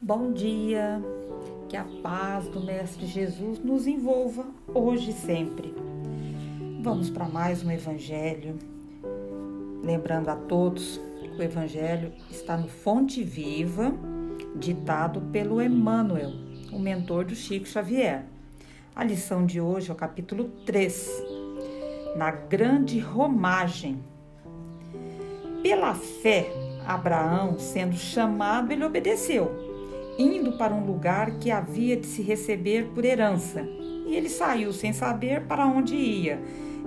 Bom dia, que a paz do Mestre Jesus nos envolva hoje e sempre. Vamos para mais um Evangelho, lembrando a todos que o Evangelho está no Fonte Viva, ditado pelo Emmanuel, o mentor do Chico Xavier. A lição de hoje é o capítulo 3, na grande romagem. Pela fé, Abraão, sendo chamado, ele obedeceu, indo para um lugar que havia de se receber por herança. E ele saiu sem saber para onde ia.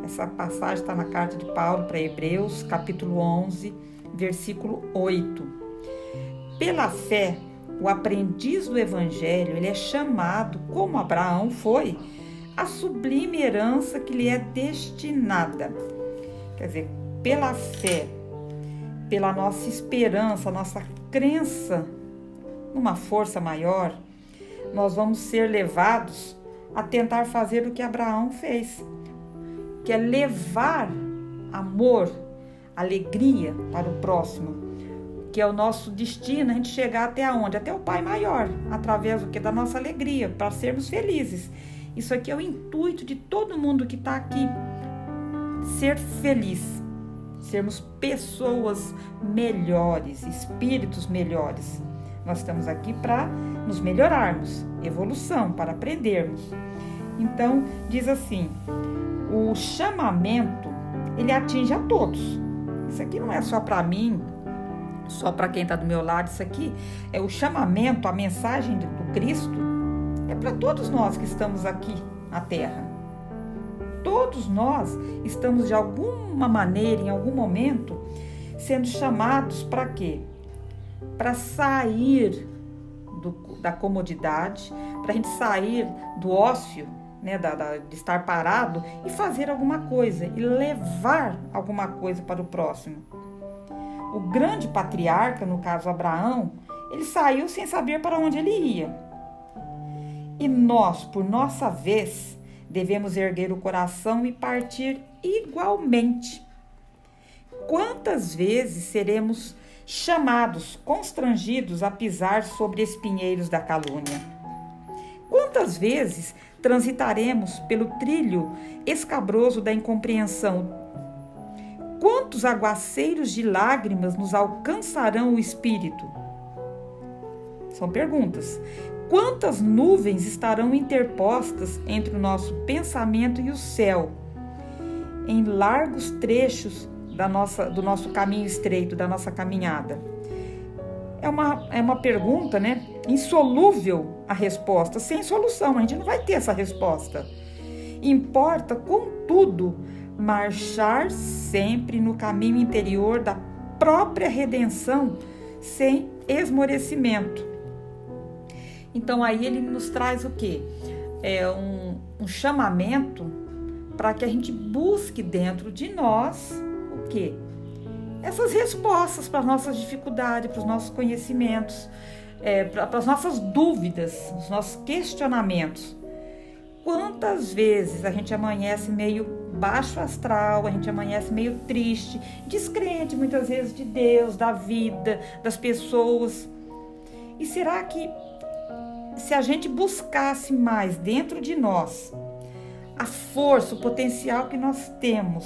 Essa passagem está na carta de Paulo para Hebreus, capítulo 11, versículo 8. Pela fé, o aprendiz do Evangelho, ele é chamado, como Abraão foi, a sublime herança que lhe é destinada. Quer dizer, pela fé, pela nossa esperança, nossa crença numa força maior, nós vamos ser levados a tentar fazer o que Abraão fez, que é levar amor, alegria para o próximo, que é o nosso destino, a gente chegar até onde? Até o Pai Maior, através do que? Da nossa alegria, para sermos felizes. Isso aqui é o intuito de todo mundo que está aqui, ser feliz, sermos pessoas melhores, espíritos melhores. Nós estamos aqui para nos melhorarmos, evolução, para aprendermos. Então, diz assim, o chamamento, ele atinge a todos. Isso aqui não é só para mim, só para quem está do meu lado. Isso aqui é o chamamento, a mensagem do Cristo, é para todos nós que estamos aqui na Terra. Todos nós estamos, de alguma maneira, em algum momento, sendo chamados para quê? Para sair da comodidade, para a gente sair do ócio, né, de estar parado e fazer alguma coisa e levar alguma coisa para o próximo. O grande patriarca, no caso Abraão, ele saiu sem saber para onde ele ia. E nós, por nossa vez, devemos erguer o coração e partir igualmente. Quantas vezes seremos chamados, constrangidos a pisar sobre espinheiros da calúnia? Quantas vezes transitaremos pelo trilho escabroso da incompreensão? Quantos aguaceiros de lágrimas nos alcançarão o espírito? São perguntas. Quantas nuvens estarão interpostas entre o nosso pensamento e o céu, em largos trechos do nosso caminho estreito, da nossa caminhada? É uma pergunta, né? Insolúvel a resposta, sem solução, a gente não vai ter essa resposta. Importa, contudo, marchar sempre no caminho interior da própria redenção, sem esmorecimento. Então aí ele nos traz o quê? É um chamamento para que a gente busque dentro de nós o quê? Essas respostas para as nossas dificuldades, para os nossos conhecimentos, para as nossas dúvidas, os nossos questionamentos. Quantas vezes a gente amanhece meio baixo astral, a gente amanhece meio triste, descrente muitas vezes de Deus, da vida, das pessoas. E será que se a gente buscasse mais dentro de nós a força, o potencial que nós temos,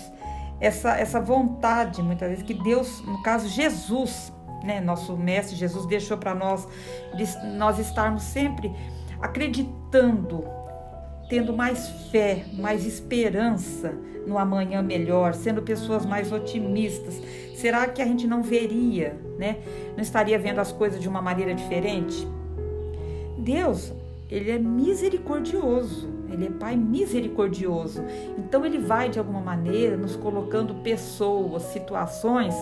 essa vontade, muitas vezes, que Deus, no caso Jesus, né, nosso Mestre Jesus deixou para nós, nós estarmos sempre acreditando, tendo mais fé, mais esperança no amanhã melhor, sendo pessoas mais otimistas, será que a gente não veria, né, não estaria vendo as coisas de uma maneira diferente? Deus, ele é misericordioso, ele é Pai misericordioso. Então ele vai, de alguma maneira, nos colocando pessoas, situações,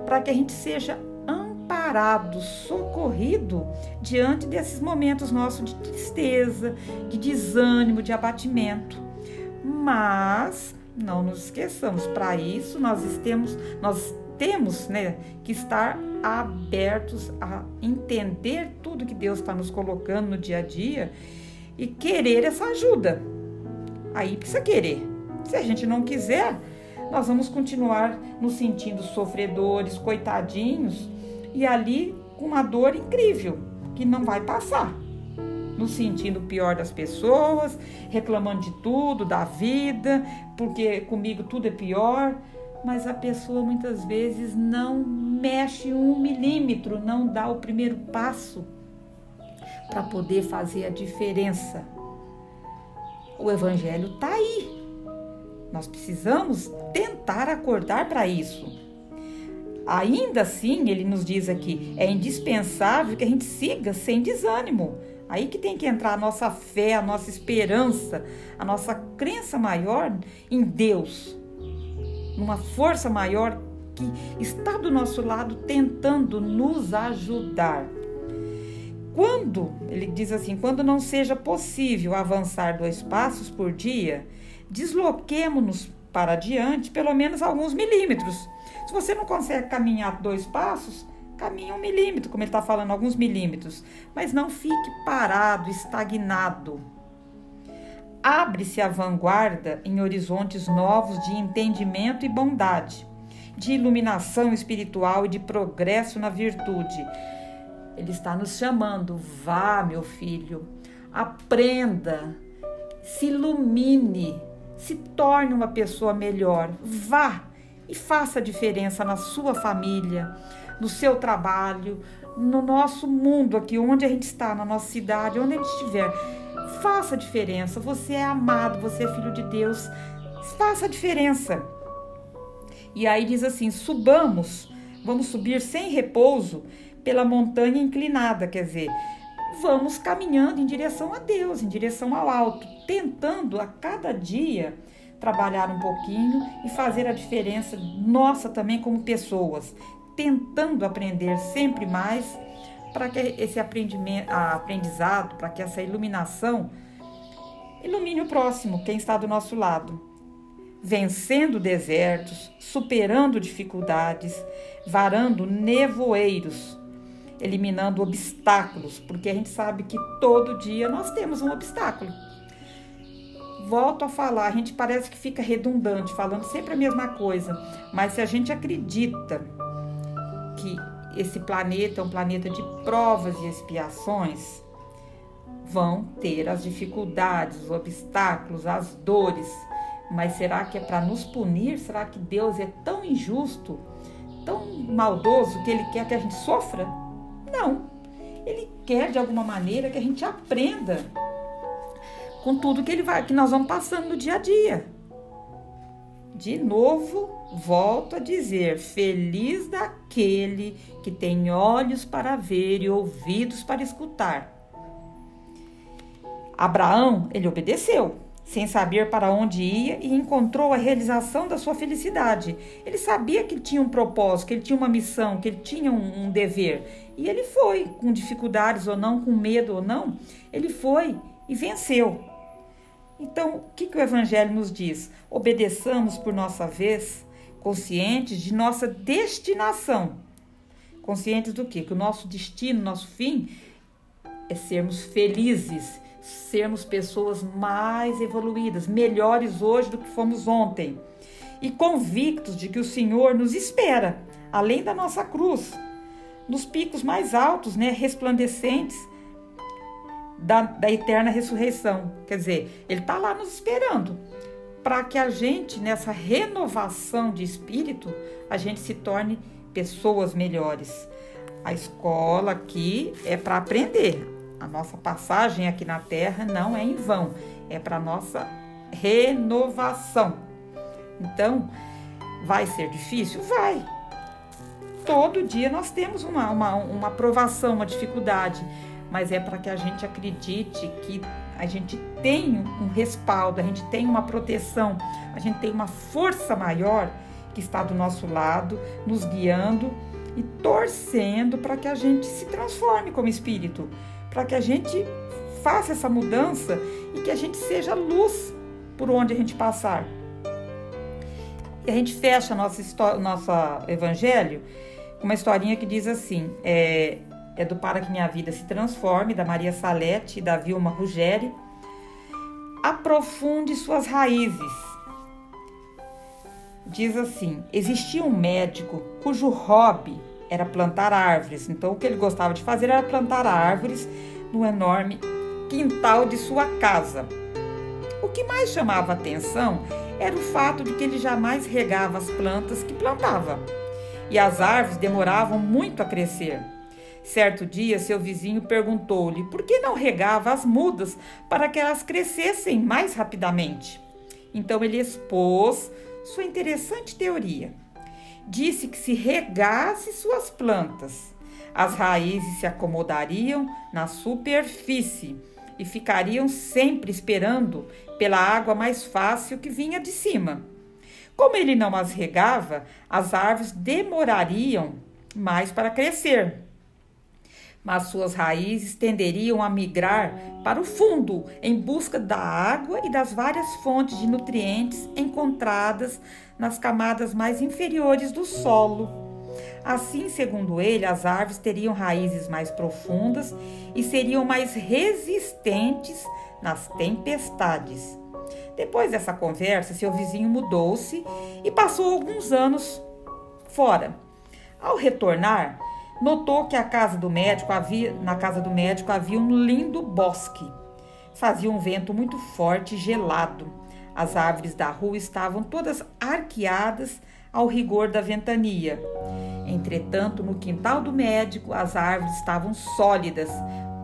para que a gente seja amparado, socorrido diante desses momentos nossos de tristeza, de desânimo, de abatimento. Mas não nos esqueçamos, para isso nós temos, né, que estar abertos a entender tudo que Deus está nos colocando no dia a dia e querer essa ajuda. Aí precisa querer. Se a gente não quiser, nós vamos continuar nos sentindo sofredores, coitadinhos, e ali com uma dor incrível, que não vai passar. Nos sentindo pior das pessoas, reclamando de tudo, da vida, porque comigo tudo é pior. Mas a pessoa muitas vezes não mexe 1 milímetro, não dá o primeiro passo para poder fazer a diferença. O Evangelho está aí. Nós precisamos tentar acordar para isso. Ainda assim, ele nos diz aqui, é indispensável que a gente siga sem desânimo. Aí que tem que entrar a nossa fé, a nossa esperança, a nossa crença maior em Deus. Numa força maior que está do nosso lado tentando nos ajudar. Ele diz assim, quando não seja possível avançar 2 passos por dia, desloquemo-nos para diante pelo menos alguns milímetros. Se você não consegue caminhar 2 passos, caminhe 1 milímetro, como ele está falando, alguns milímetros. Mas não fique parado, estagnado. Abre-se a vanguarda em horizontes novos de entendimento e bondade, de iluminação espiritual e de progresso na virtude. Ele está nos chamando, vá, meu filho, aprenda, se ilumine, se torne uma pessoa melhor, vá e faça a diferença na sua família, no seu trabalho, no nosso mundo aqui, onde a gente está, na nossa cidade, onde a gente estiver. Faça a diferença, você é amado, você é filho de Deus, faça a diferença. E aí diz assim, vamos subir sem repouso pela montanha inclinada, quer dizer, vamos caminhando em direção a Deus, em direção ao alto, tentando a cada dia trabalhar um pouquinho e fazer a diferença nossa também como pessoas, tentando aprender sempre mais para que esse aprendizado, para que essa iluminação ilumine o próximo, quem está do nosso lado. Vencendo desertos, superando dificuldades, varando nevoeiros, eliminando obstáculos, porque a gente sabe que todo dia nós temos um obstáculo. Volto a falar, a gente parece que fica redundante, falando sempre a mesma coisa, mas se a gente acredita que esse planeta é um planeta de provas e expiações, vão ter as dificuldades, os obstáculos, as dores, mas será que é para nos punir? Será que Deus é tão injusto, tão maldoso que Ele quer que a gente sofra? Não, Ele quer de alguma maneira que a gente aprenda com tudo que nós vamos passando no dia a dia. De novo, volto a dizer, feliz daquele que tem olhos para ver e ouvidos para escutar. Abraão, ele obedeceu, sem saber para onde ia, e encontrou a realização da sua felicidade. Ele sabia que ele tinha um propósito, que ele tinha uma missão, que ele tinha um dever. E ele foi, com dificuldades ou não, com medo ou não, ele foi e venceu. Então, o que o Evangelho nos diz? Obedeçamos por nossa vez, conscientes de nossa destinação. Conscientes do quê? Que o nosso destino, nosso fim, é sermos felizes, sermos pessoas mais evoluídas, melhores hoje do que fomos ontem. E convictos de que o Senhor nos espera, além da nossa cruz, nos picos mais altos, resplandecentes, da eterna ressurreição. Quer dizer, Ele está lá nos esperando para que a gente, nessa renovação de espírito, a gente se torne pessoas melhores. A escola aqui é para aprender. A nossa passagem aqui na Terra não é em vão, é para a nossa renovação. Então, vai ser difícil? Vai. Todo dia nós temos uma provação, uma dificuldade, mas é para que a gente acredite que a gente tem um respaldo, a gente tem uma proteção, a gente tem uma força maior que está do nosso lado, nos guiando e torcendo para que a gente se transforme como espírito, para que a gente faça essa mudança e que a gente seja luz por onde a gente passar. E a gente fecha nosso Evangelho com uma historinha que diz assim, é do Para que Minha Vida Se Transforme, da Maria Salete e da Vilma Ruggeri. Aprofunde suas raízes. Diz assim, existia um médico cujo hobby era plantar árvores. Então, o que ele gostava de fazer era plantar árvores no enorme quintal de sua casa. O que mais chamava atenção era o fato de que ele jamais regava as plantas que plantava. E as árvores demoravam muito a crescer. Certo dia, seu vizinho perguntou-lhe por que não regava as mudas para que elas crescessem mais rapidamente. Então ele expôs sua interessante teoria. Disse que se regasse suas plantas, as raízes se acomodariam na superfície e ficariam sempre esperando pela água mais fácil que vinha de cima. Como ele não as regava, as árvores demorariam mais para crescer, mas suas raízes tenderiam a migrar para o fundo em busca da água e das várias fontes de nutrientes encontradas nas camadas mais inferiores do solo. Assim, segundo ele, as árvores teriam raízes mais profundas e seriam mais resistentes nas tempestades. Depois dessa conversa, seu vizinho mudou-se e passou alguns anos fora. Ao retornar, notou que na casa do médico havia um lindo bosque. Fazia um vento muito forte e gelado. As árvores da rua estavam todas arqueadas ao rigor da ventania. Entretanto, no quintal do médico, as árvores estavam sólidas,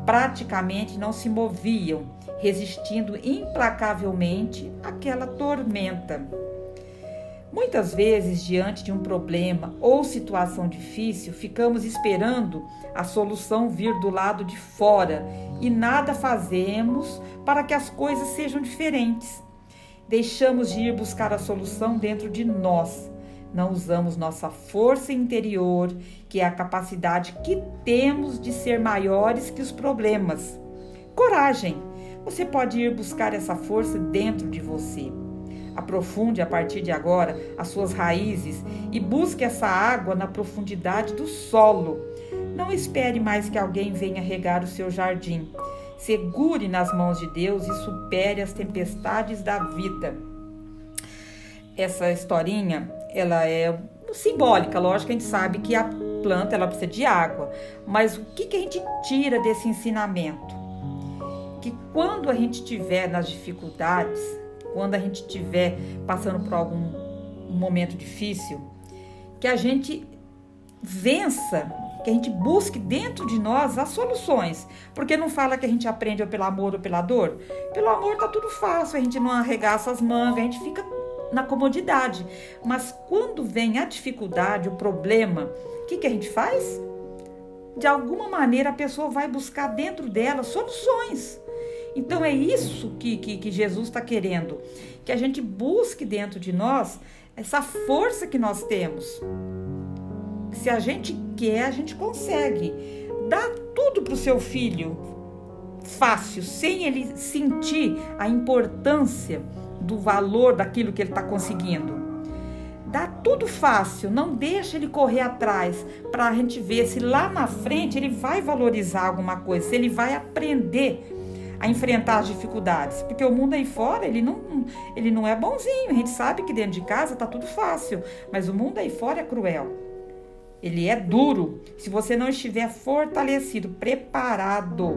praticamente não se moviam, resistindo implacavelmente àquela tormenta. Muitas vezes, diante de um problema ou situação difícil, ficamos esperando a solução vir do lado de fora e nada fazemos para que as coisas sejam diferentes. Deixamos de ir buscar a solução dentro de nós. Não usamos nossa força interior, que é a capacidade que temos de ser maiores que os problemas. Coragem! Você pode ir buscar essa força dentro de você. Aprofunde a partir de agora as suas raízes e busque essa água na profundidade do solo. Não espere mais que alguém venha regar o seu jardim. Segure nas mãos de Deus e supere as tempestades da vida. Essa historinha, ela é simbólica, lógico que a gente sabe que a planta ela precisa de água, mas o que a gente tira desse ensinamento? Que quando a gente estiver nas dificuldades, quando a gente estiver passando por algum momento difícil, que a gente vença, que a gente busque dentro de nós as soluções, porque não fala que a gente aprende ou pelo amor ou pela dor. Pelo amor tá tudo fácil, a gente não arregaça as mangas, a gente fica na comodidade, mas quando vem a dificuldade, o problema, o que a gente faz? De alguma maneira a pessoa vai buscar dentro dela soluções. Então é isso que Jesus está querendo, que a gente busque dentro de nós essa força que nós temos. Se a gente quer, a gente consegue. Dá tudo para o seu filho fácil, sem ele sentir a importância do valor daquilo que ele está conseguindo. Dá tudo fácil, não deixa ele correr atrás para a gente ver se lá na frente ele vai valorizar alguma coisa, se ele vai aprender a enfrentar as dificuldades, porque o mundo aí fora ele não é bonzinho. A gente sabe que dentro de casa tá tudo fácil, mas o mundo aí fora é cruel, ele é duro. Se você não estiver fortalecido, preparado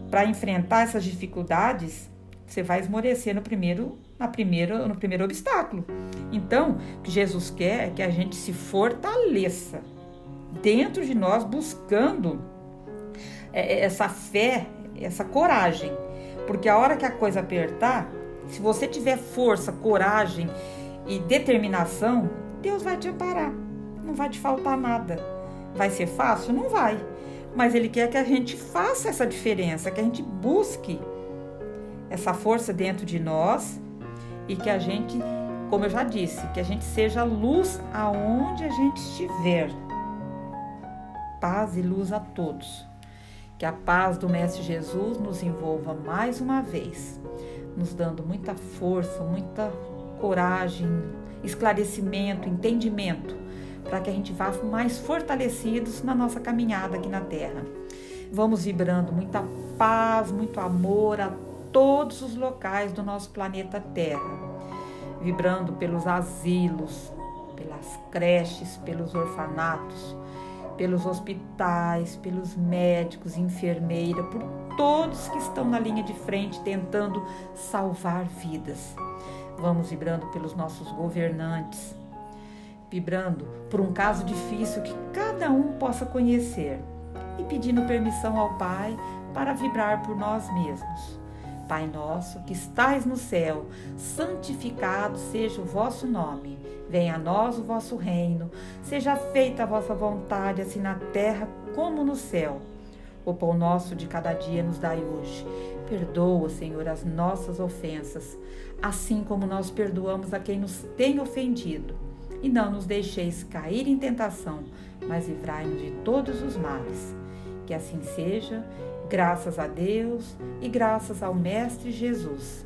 para enfrentar essas dificuldades, você vai esmorecer no primeiro obstáculo. Então, o que Jesus quer é que a gente se fortaleça dentro de nós, buscando essa fé, essa coragem. Porque a hora que a coisa apertar, se você tiver força, coragem e determinação, Deus vai te amparar. Não vai te faltar nada. Vai ser fácil? Não vai. Mas Ele quer que a gente faça essa diferença, que a gente busque essa força dentro de nós e que a gente, como eu já disse, que a gente seja luz aonde a gente estiver. Paz e luz a todos. Que a paz do Mestre Jesus nos envolva mais uma vez, nos dando muita força, muita coragem, esclarecimento, entendimento, para que a gente vá mais fortalecidos na nossa caminhada aqui na Terra. Vamos vibrando muita paz, muito amor a todos os locais do nosso planeta Terra, vibrando pelos asilos, pelas creches, pelos orfanatos, pelos hospitais, pelos médicos, enfermeira, por todos que estão na linha de frente tentando salvar vidas. Vamos vibrando pelos nossos governantes, vibrando por um caso difícil que cada um possa conhecer e pedindo permissão ao Pai para vibrar por nós mesmos. Pai nosso, que estais no céu, santificado seja o vosso nome. Venha a nós o vosso reino. Seja feita a vossa vontade, assim na terra como no céu. O pão nosso de cada dia nos dai hoje. Perdoa, Senhor, as nossas ofensas, assim como nós perdoamos a quem nos tem ofendido. E não nos deixeis cair em tentação, mas livrai-nos de todos os males. Que assim seja, graças a Deus e graças ao Mestre Jesus.